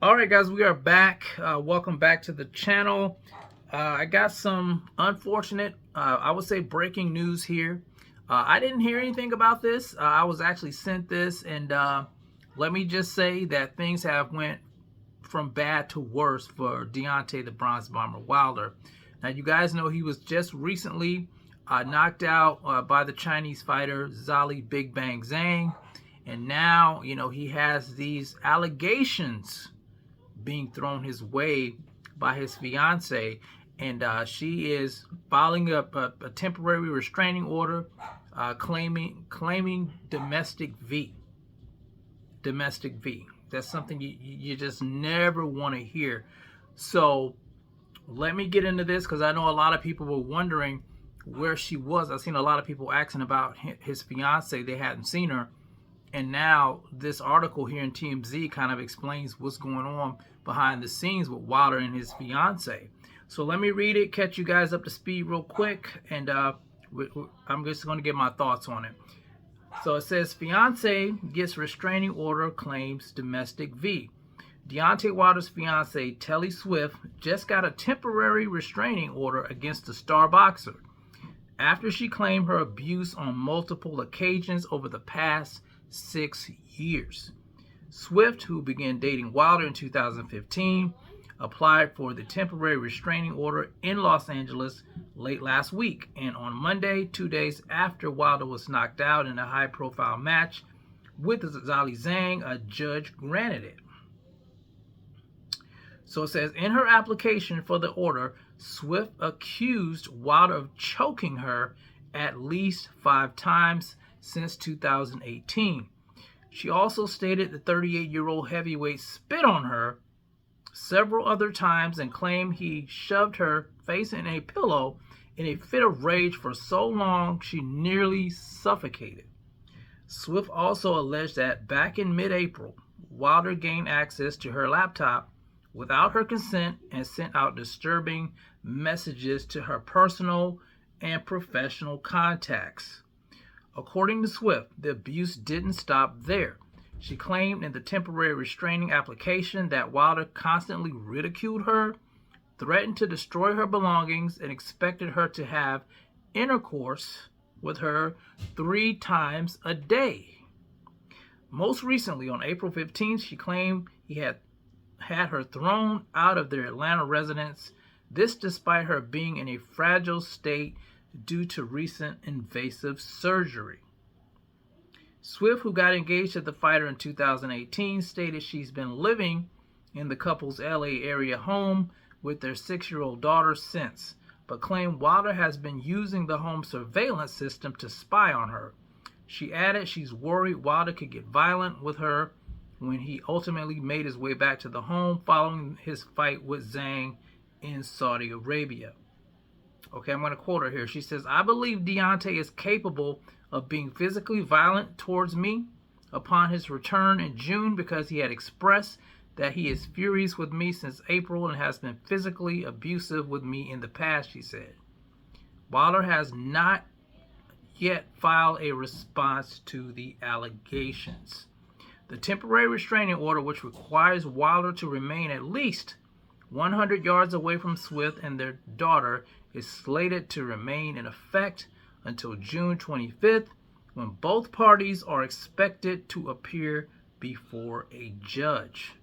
All right, guys, we are back. Welcome back to the channel. I got some unfortunate, I would say, breaking news here. I didn't hear anything about this. I was actually sent this, and let me just say that things have went from bad to worse for Deontay the Bronze Bomber Wilder. Now, you guys know he was just recently knocked out by the Chinese fighter Zhali Big Bang Zhang, and now he has these allegations being thrown his way by his fiancée, and she is filing a temporary restraining order, claiming domestic v. That's something you just never want to hear. So let me get into this because I know a lot of people were wondering where she was. I've seen a lot of people asking about his fiancée. They hadn't seen her. And now this article here in TMZ kind of explains what's going on behind the scenes with Wilder and his fiance. So let me read it, catch you guys up to speed real quick, and I'm just going to get my thoughts on it. So it says, fiance gets restraining order, claims domestic v. Deontay Wilder's fiance, Telly Swift, just got a temporary restraining order against the star boxer after she claimed her abuse on multiple occasions over the past 6 years. Swift, who began dating Wilder in 2015, applied for the temporary restraining order in Los Angeles late last week, and on Monday, 2 days after Wilder was knocked out in a high-profile match with Zhali Zhang, a judge granted it. So it says, in her application for the order, Swift accused Wilder of choking her at least 5 times since 2018. She also stated the 38-year-old heavyweight spit on her several other times and claimed he shoved her face in a pillow in a fit of rage for so long she nearly suffocated. Swift also alleged that back in mid-April, Wilder gained access to her laptop without her consent and sent out disturbing messages to her personal and professional contacts. According to Swift, the abuse didn't stop there. She claimed in the temporary restraining application that Wilder constantly ridiculed her, threatened to destroy her belongings, and expected her to have intercourse with her 3 times a day. Most recently, on April 15th, she claimed he had her thrown out of their Atlanta residence, this despite her being in a fragile state due to recent invasive surgery. Swift, who got engaged to the fighter in 2018, stated she's been living in the couple's LA area home with their 6-year-old daughter since, but claimed Wilder has been using the home surveillance system to spy on her. She added she's worried Wilder could get violent with her when he ultimately made his way back to the home following his fight with Zhang in Saudi Arabia. Okay, I'm going to quote her here. She says, I believe Deontay is capable of being physically violent towards me upon his return in June because he had expressed that he is furious with me since April and has been physically abusive with me in the past, she said. Wilder has not yet filed a response to the allegations. The temporary restraining order, which requires Wilder to remain at least 100 yards away from Swift and their daughter, is slated to remain in effect until June 25th, when both parties are expected to appear before a judge.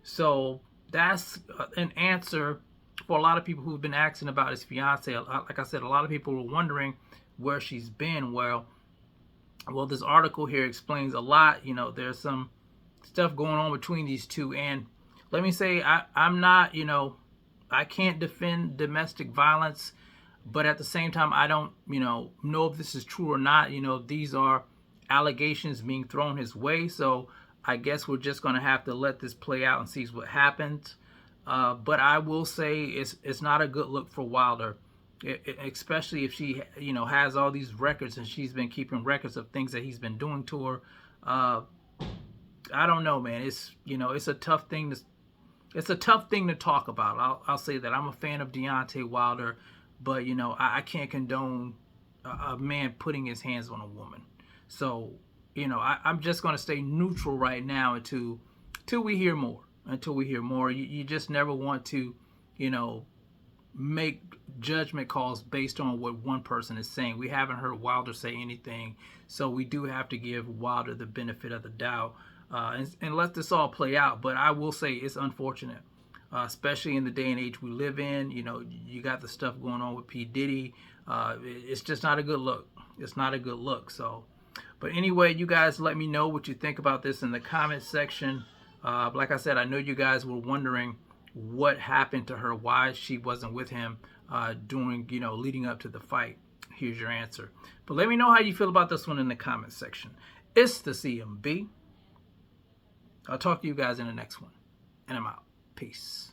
So that's an answer for a lot of people who've been asking about his fiance. Like I said, a lot of people were wondering where she's been. Well, this article here explains a lot. There's some stuff going on between these two, and let me say, I'm not, I can't defend domestic violence, but at the same time, I don't, know if this is true or not. These are allegations being thrown his way, so I guess we're just going to have to let this play out and see what happens. But I will say it's not a good look for Wilder, especially if she, has all these records and she's been keeping records of things that he's been doing to her. I don't know, man. It's a tough thing to talk about. I'll say that I'm a fan of Deontay Wilder, but I can't condone a man putting his hands on a woman. So I'm just going to stay neutral right now until we hear more. until we hear more. You just never want to, make judgment calls based on what one person is saying. We haven't heard Wilder say anything, so we do have to give Wilder the benefit of the doubt and let this all play out. But I will say it's unfortunate, especially in the day and age we live in. You got the stuff going on with P. Diddy. It's just not a good look. It's not a good look. So, but anyway, you guys let me know what you think about this in the comment section. Like I said, I know you guys were wondering what happened to her, why she wasn't with him during, leading up to the fight. Here's your answer. But let me know how you feel about this one in the comment section. It's the CMB. I'll talk to you guys in the next one. And I'm out. Peace.